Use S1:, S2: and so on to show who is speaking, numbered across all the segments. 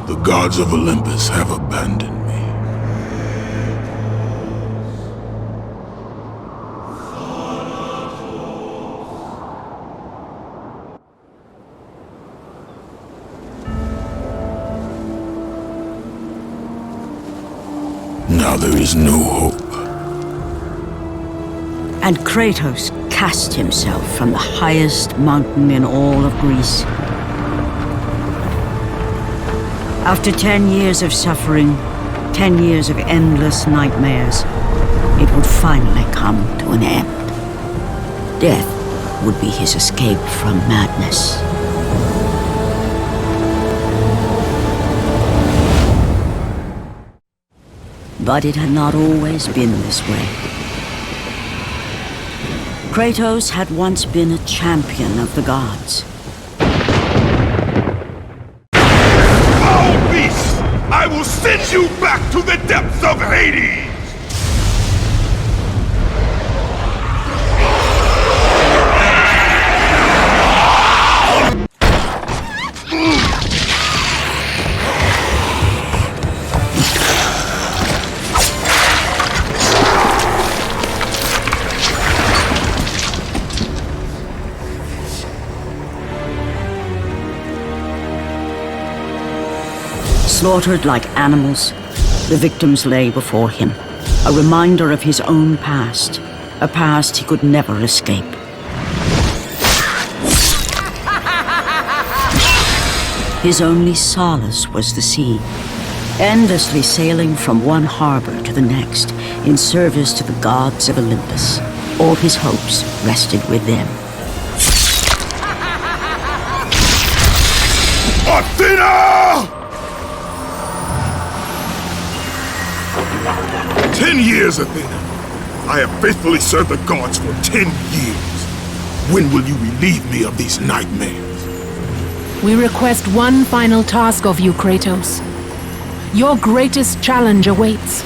S1: The gods of Olympus have abandoned me. Now there is no hope.
S2: And Kratos cast himself from the highest mountain in all of Greece. After 10 years of suffering, 10 years of endless nightmares, it would finally come to an end. Death would be his escape from madness. But it had not always been this way. Kratos had once been a champion of the gods.
S1: Foul beast! I will send you back to the depths of Hades!
S2: Slaughtered like animals, the victims lay before him, a reminder of his own past, a past he could never escape. His only solace was the sea, endlessly sailing from one harbor to the next in service to the gods of Olympus. All his hopes rested with them.
S1: Athena! 10 years, Athena. I have faithfully served the gods for 10 years. When will you relieve me of these nightmares?
S3: We request one final task of you, Kratos. Your greatest challenge awaits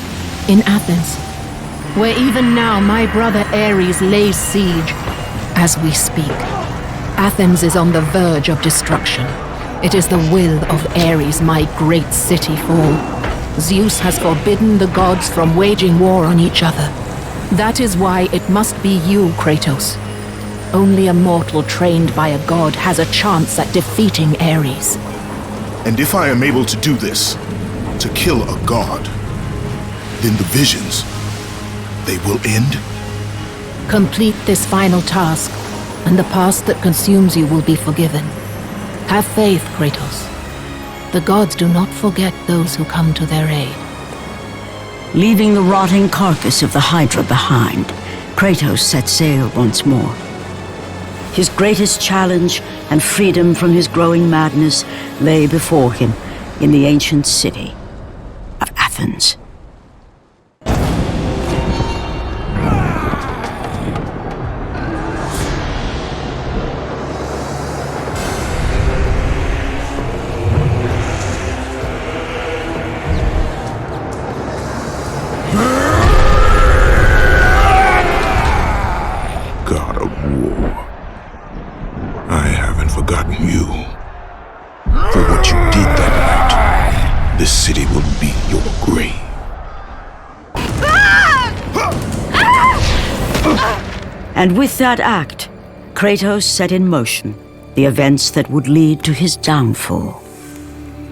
S3: in Athens, where even now my brother Ares lays siege as we speak. Athens is on the verge of destruction. It is the will of Ares my great city fall. Zeus has forbidden the gods from waging war on each other. That is why it must be you, Kratos. Only a mortal trained by a god has a chance at defeating Ares.
S1: And if I am able to do this, to kill a god, then the visions, they will end?
S3: Complete this final task, and the past that consumes you will be forgiven. Have faith, Kratos. The gods do not forget those who come to their aid.
S2: Leaving the rotting carcass of the Hydra behind, Kratos set sail once more. His greatest challenge and freedom from his growing madness lay before him in the ancient city of Athens.
S1: You. For what you did that night, this city will be your grave.
S2: And with that act, Kratos set in motion the events that would lead to his downfall.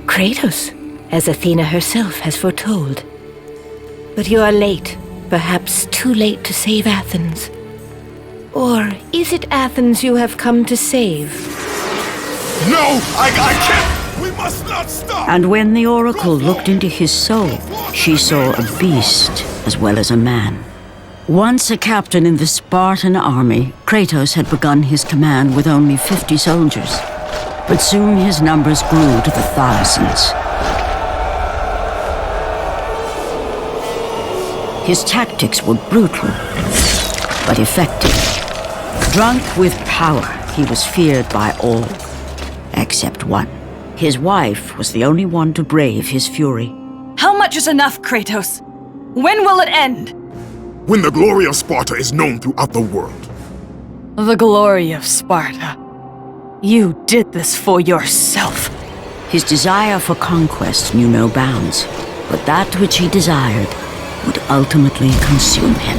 S4: Kratos, as Athena herself has foretold. But you are late, perhaps too late to save Athens. Or is it Athens you have come to save?
S1: No! I can't! We must not stop!
S2: And when the Oracle looked into his soul, she saw a beast as well as a man. Once a captain in the Spartan army, Kratos had begun his command with only 50 soldiers. But soon his numbers grew to the thousands. His tactics were brutal, but effective. Drunk with power, he was feared by all. Except one. His wife was the only one to brave his fury.
S5: How much is enough, Kratos? When will it end?
S1: When the glory of Sparta is known throughout the world.
S5: The glory of Sparta. You did this for yourself.
S2: His desire for conquest knew no bounds, but that which he desired would ultimately consume him.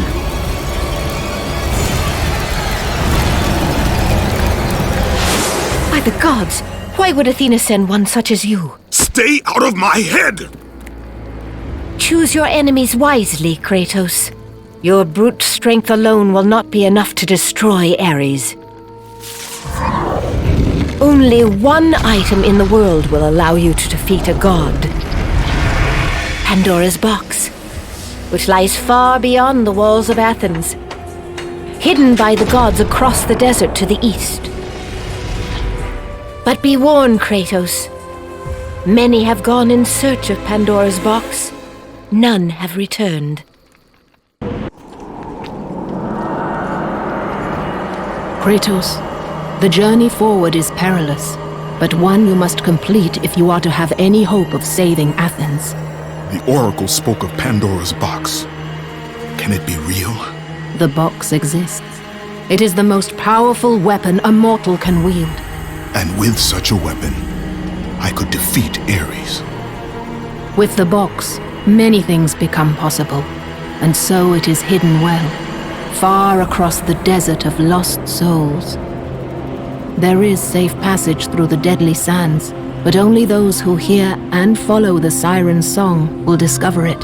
S4: By the gods, why would Athena send one such as you?
S1: Stay out of my head!
S4: Choose your enemies wisely, Kratos. Your brute strength alone will not be enough to destroy Ares. Only one item in the world will allow you to defeat a god. Pandora's box, which lies far beyond the walls of Athens, hidden by the gods across the desert to the east. But be warned, Kratos. Many have gone in search of Pandora's box. None have returned.
S3: Kratos, the journey forward is perilous, but one you must complete if you are to have any hope of saving Athens.
S1: The Oracle spoke of Pandora's box. Can it be real?
S3: The box exists. It is the most powerful weapon a mortal can wield.
S1: And with such a weapon, I could defeat Ares.
S3: With the box, many things become possible, and so it is hidden well, far across the desert of lost souls. There is safe passage through the deadly sands, but only those who hear and follow the siren's song will discover it.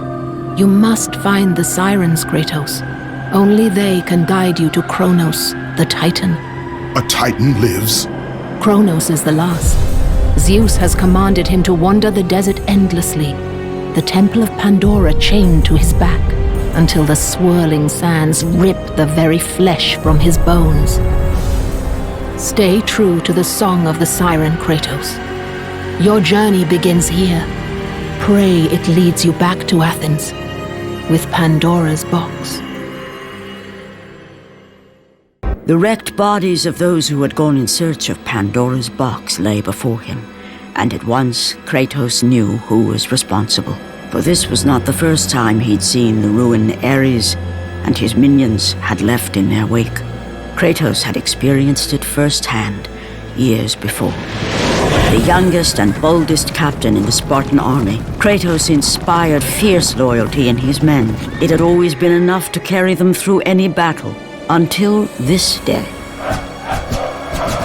S3: You must find the sirens, Kratos. Only they can guide you to Kronos, the Titan.
S1: A Titan lives?
S3: Kronos is the last. Zeus has commanded him to wander the desert endlessly, the temple of Pandora chained to his back, until the swirling sands rip the very flesh from his bones. Stay true to the song of the siren, Kratos. Your journey begins here. Pray it leads you back to Athens, with Pandora's box.
S2: The wrecked bodies of those who had gone in search of Pandora's box lay before him, and at once Kratos knew who was responsible. For this was not the first time he'd seen the ruin Ares and his minions had left in their wake. Kratos had experienced it firsthand, years before. The youngest and boldest captain in the Spartan army, Kratos inspired fierce loyalty in his men. It had always been enough to carry them through any battle, until this day.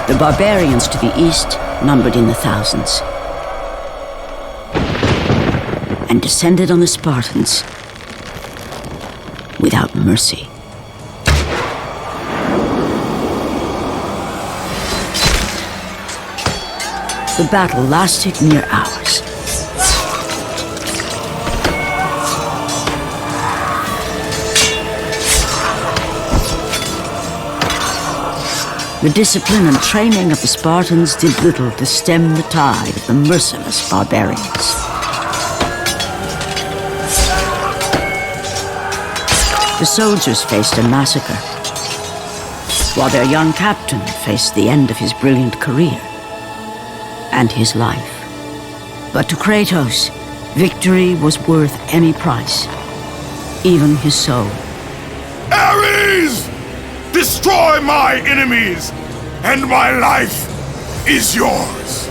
S2: The barbarians to the east numbered in the thousands, and descended on the Spartans without mercy. The battle lasted near hours. The discipline and training of the Spartans did little to stem the tide of the merciless barbarians. The soldiers faced a massacre, while their young captain faced the end of his brilliant career and his life. But to Kratos, victory was worth any price, even his soul.
S1: Ares! Destroy my enemies, and my life is yours!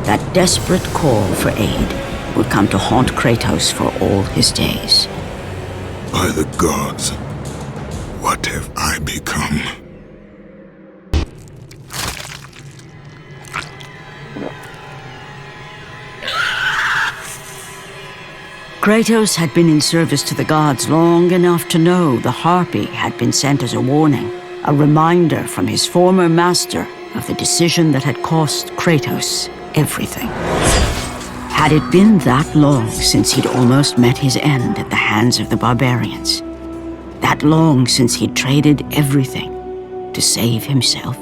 S2: That desperate call for aid would come to haunt Kratos for all his days.
S1: By the gods, what have I become?
S2: Kratos had been in service to the gods long enough to know the Harpy had been sent as a warning, a reminder from his former master of the decision that had cost Kratos everything. Had it been that long since he'd almost met his end at the hands of the barbarians? That long since he'd traded everything to save himself?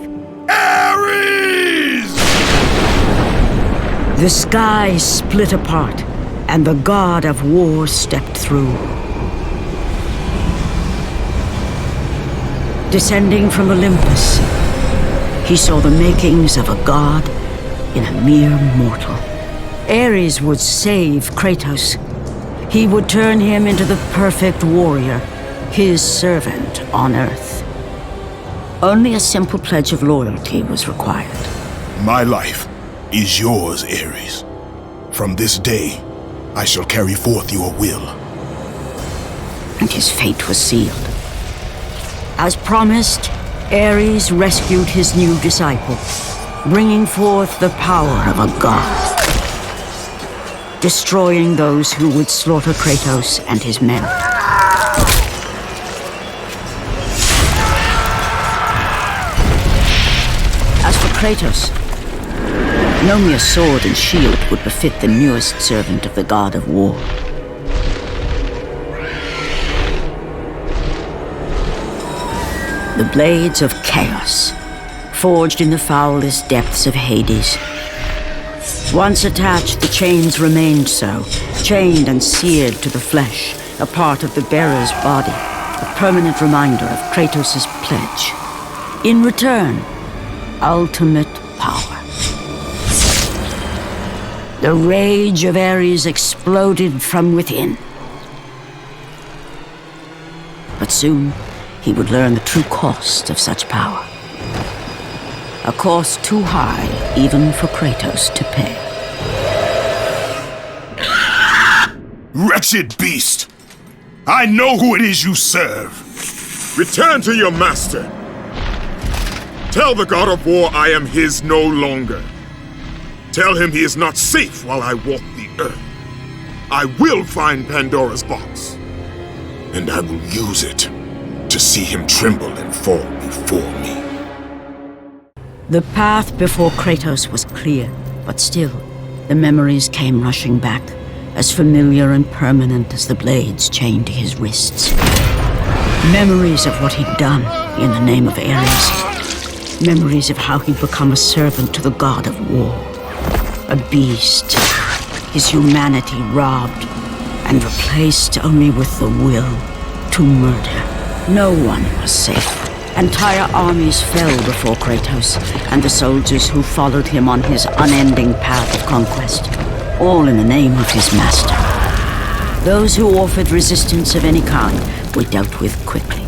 S1: Ares!
S2: The sky split apart, and the god of war stepped through. Descending from Olympus, he saw the makings of a god in a mere mortal. Ares would save Kratos. He would turn him into the perfect warrior, his servant on Earth. Only a simple pledge of loyalty was required.
S1: My life is yours, Ares. From this day, I shall carry forth your will.
S2: And his fate was sealed. As promised, Ares rescued his new disciple, bringing forth the power of a god, destroying those who would slaughter Kratos and his men. As for Kratos, no mere sword and shield would befit the newest servant of the god of war. The blades of chaos, forged in the foulest depths of Hades. Once attached, the chains remained so, chained and seared to the flesh, a part of the bearer's body, a permanent reminder of Kratos' pledge. In return, ultimate power. The rage of Ares exploded from within. But soon, he would learn the true cost of such power. A cost too high even for Kratos to pay.
S1: Wretched beast! I know who it is you serve! Return to your master! Tell the god of war I am his no longer. Tell him he is not safe while I walk the earth. I will find Pandora's box, and I will use it to see him tremble and fall before me.
S2: The path before Kratos was clear, but still, the memories came rushing back, as familiar and permanent as the blades chained to his wrists. Memories of what he'd done in the name of Ares. Memories of how he'd become a servant to the god of war. A beast, his humanity robbed and replaced only with the will to murder. No one was safe. Entire armies fell before Kratos and the soldiers who followed him on his unending path of conquest, all in the name of his master. Those who offered resistance of any kind were dealt with quickly.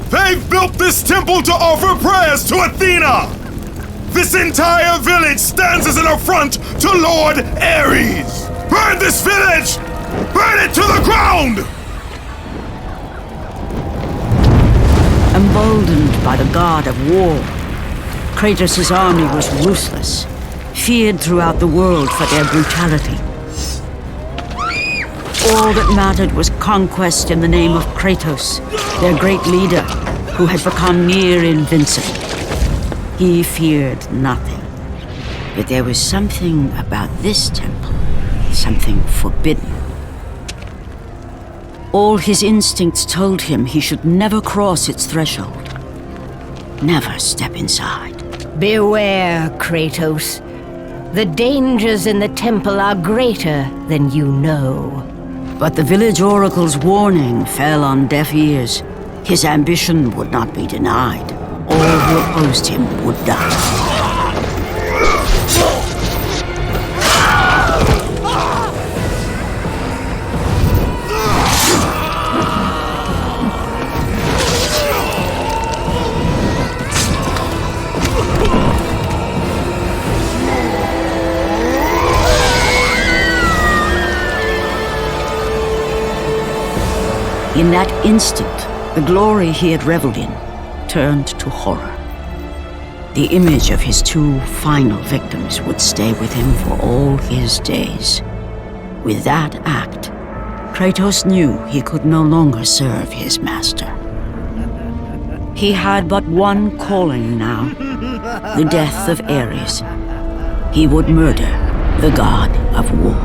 S1: They've built this temple to offer prayers to Athena! This entire village stands as an affront to Lord Ares! Burn this village! Burn it to the ground!
S2: Emboldened by the god of war, Kratos' army was ruthless, feared throughout the world for their brutality. All that mattered was conquest in the name of Kratos, their great leader, who had become near invincible. He feared nothing. But there was something about this temple, something forbidden. All his instincts told him he should never cross its threshold. Never step inside.
S4: Beware, Kratos. The dangers in the temple are greater than you know.
S2: But the village oracle's warning fell on deaf ears. His ambition would not be denied. All who opposed him would die. In that instant, the glory he had reveled in turned to horror. The image of his two final victims would stay with him for all his days. With that act, Kratos knew he could no longer serve his master. He had but one calling now, the death of Ares. He would murder the god of war.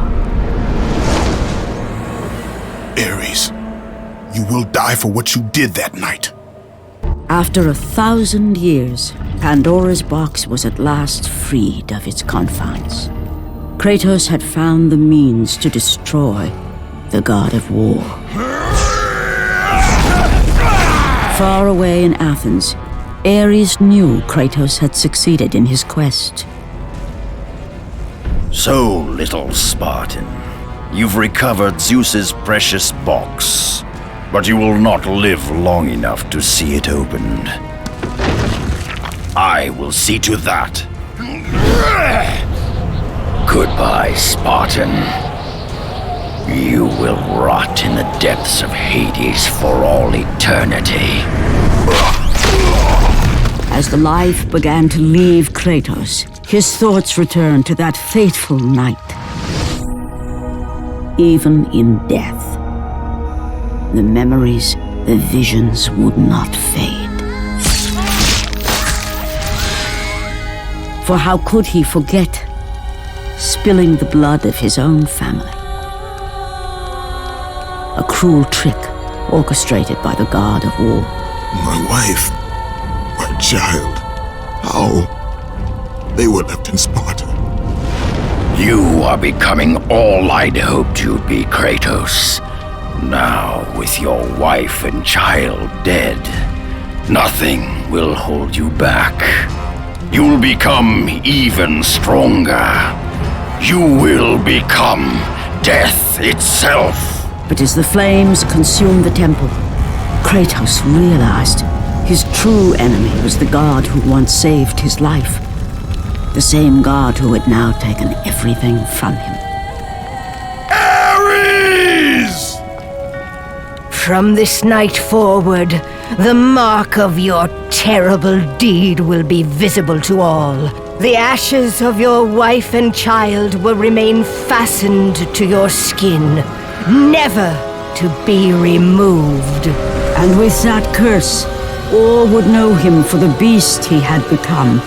S1: Ares, you will die for what you did that night.
S2: After 1,000 years, Pandora's box was at last freed of its confines. Kratos had found the means to destroy the god of war. Far away in Athens, Ares knew Kratos had succeeded in his quest.
S6: So, little Spartan, you've recovered Zeus's precious box, but you will not live long enough to see it opened. I will see to that. Goodbye, Spartan. You will rot in the depths of Hades for all eternity.
S2: As the life began to leave Kratos, his thoughts returned to that fateful night. Even in death, the memories, the visions would not fade. For how could he forget spilling the blood of his own family? A cruel trick orchestrated by the god of war.
S1: My wife, my child, how? They were left in Sparta.
S6: You are becoming all I'd hoped you'd be, Kratos. Now, with your wife and child dead, nothing will hold you back. You'll become even stronger. You will become death itself.
S2: But as the flames consumed the temple, Kratos realized his true enemy was the god who once saved his life. The same god who had now taken everything from him.
S1: Ares!
S4: From this night forward, the mark of your terrible deed will be visible to all. The ashes of your wife and child will remain fastened to your skin, never to be removed.
S2: And with that curse, all would know him for the beast he had become.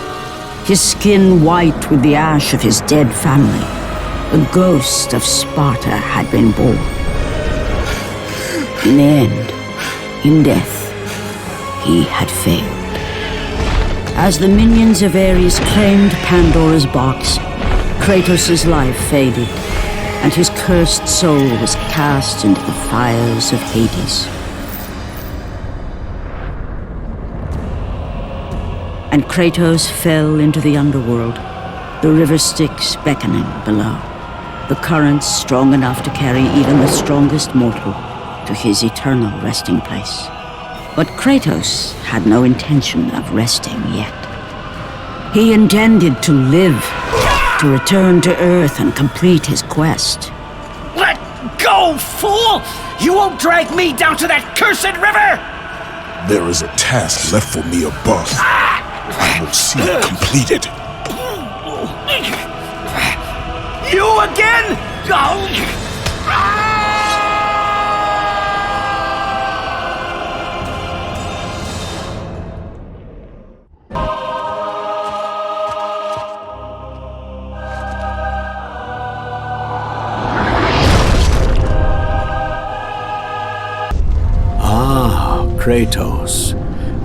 S2: His skin white with the ash of his dead family. The ghost of Sparta had been born. In the end, in death, he had failed. As the minions of Ares claimed Pandora's box, Kratos' life faded, and his cursed soul was cast into the fires of Hades. And Kratos fell into the underworld, the river Styx beckoning below, the currents strong enough to carry even the strongest mortal to his eternal resting place. But Kratos had no intention of resting yet. He intended to live, to return to Earth and complete his quest.
S7: Let go, fool! You won't drag me down to that cursed river!
S1: There is a task left for me above. I will see it completed.
S7: You again?
S8: Kratos,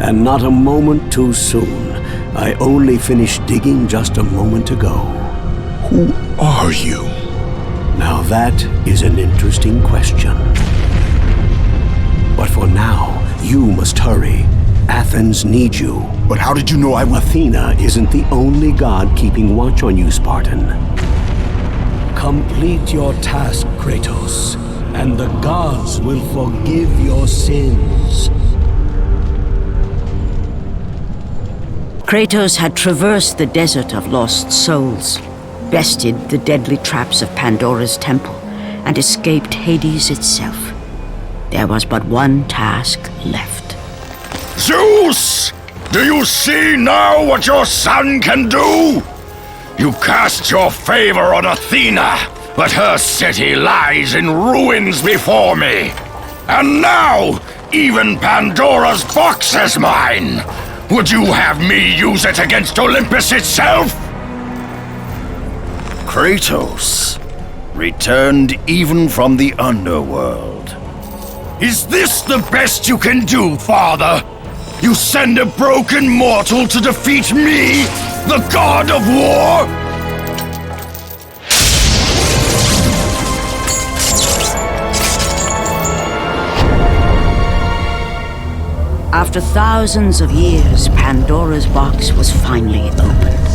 S8: and not a moment too soon. I only finished digging just a moment ago.
S1: Who are you?
S8: Now that is an interesting question. But for now, you must hurry. Athens needs you.
S1: But how did you know I would?
S8: Athena isn't the only god keeping watch on you, Spartan. Complete your task, Kratos, and the gods will forgive your sins.
S2: Kratos had traversed the desert of lost souls, bested the deadly traps of Pandora's temple, and escaped Hades itself. There was but one task left.
S6: Zeus! Do you see now what your son can do? You cast your favor on Athena, but her city lies in ruins before me. And now, even Pandora's box is mine! Would you have me use it against Olympus itself? Kratos, returned even from the underworld. Is this the best you can do, father? You send a broken mortal to defeat me, the god of war?
S2: After thousands of years, Pandora's box was finally opened.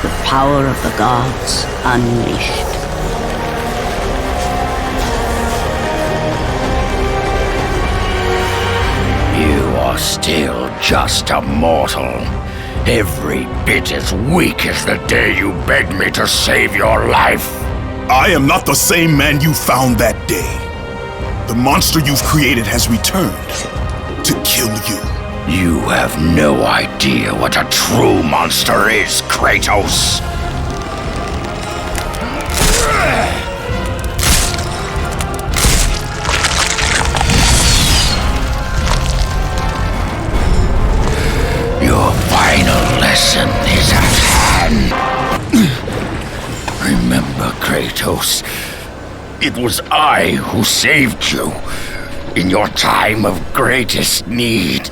S2: The power of the gods unleashed.
S6: You are still just a mortal. every bit as weak as the day you begged me to save your life.
S1: I am not the same man you found that day. The monster you've created has returned to kill you.
S6: You have no idea what a true monster is, Kratos. Your final lesson is at hand. Remember, Kratos, it was I who saved you in your time of greatest need.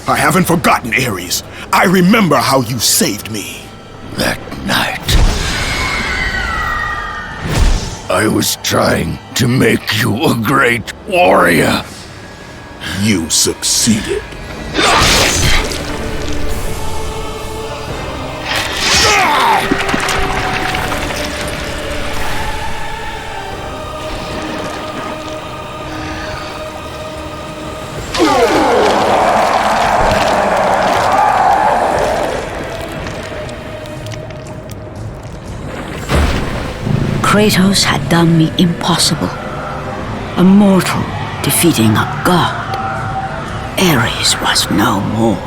S1: I haven't forgotten, Ares. I remember how you saved me.
S6: That night, I was trying to make you a great warrior.
S1: You succeeded.
S2: Kratos had done the impossible. A mortal defeating a god. Ares was no more.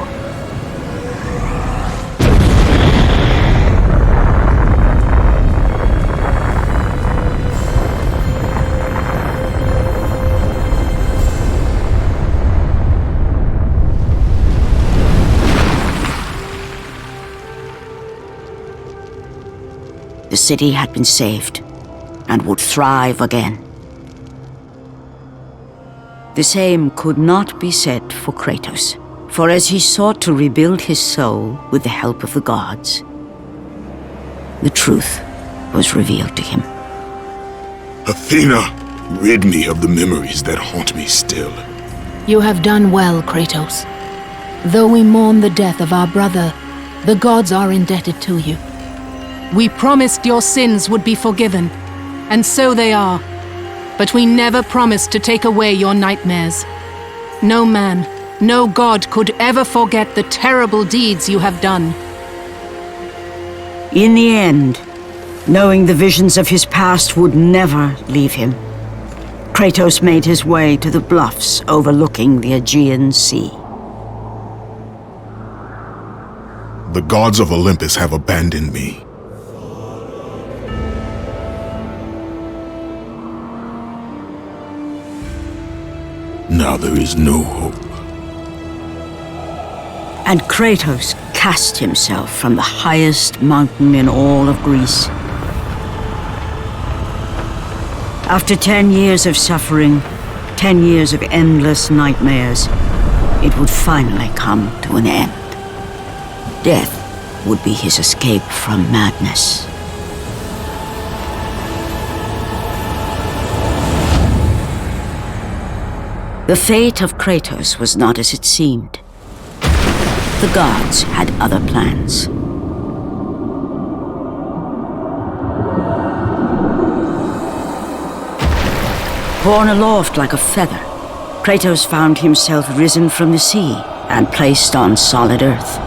S2: The city had been saved and would thrive again. The same could not be said for Kratos, for as he sought to rebuild his soul with the help of the gods, the truth was revealed to him.
S1: Athena, rid me of the memories that haunt me still.
S3: You have done well, Kratos. Though we mourn the death of our brother, the gods are indebted to you. We promised your sins would be forgiven, and so they are. But we never promised to take away your nightmares. No man, no god could ever forget the terrible deeds you have done.
S2: In the end, knowing the visions of his past would never leave him, Kratos made his way to the bluffs overlooking the Aegean Sea.
S1: The gods of Olympus have abandoned me. Now there is no hope.
S2: And Kratos cast himself from the highest mountain in all of Greece. After 10 years of suffering, 10 years of endless nightmares, it would finally come to an end. Death would be his escape from madness. The fate of Kratos was not as it seemed. The gods had other plans. Borne aloft like a feather, Kratos found himself risen from the sea and placed on solid earth.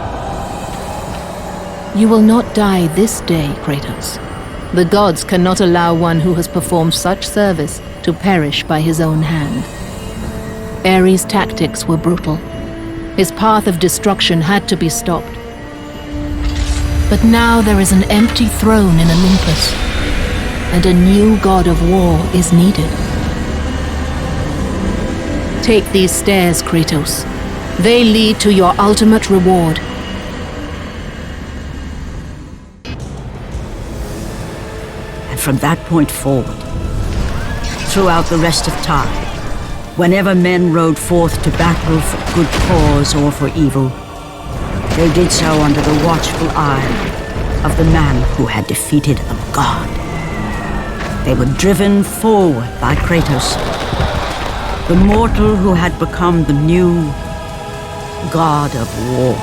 S3: You will not die this day, Kratos. The gods cannot allow one who has performed such service to perish by his own hand. Ares' tactics were brutal. His path of destruction had to be stopped. But now there is an empty throne in Olympus, and a new god of war is needed. Take these stairs, Kratos. They lead to your ultimate reward.
S2: And from that point forward, throughout the rest of time, whenever men rode forth to battle for good cause or for evil, they did so under the watchful eye of the man who had defeated a god. They were driven forward by Kratos, the mortal who had become the new god of war.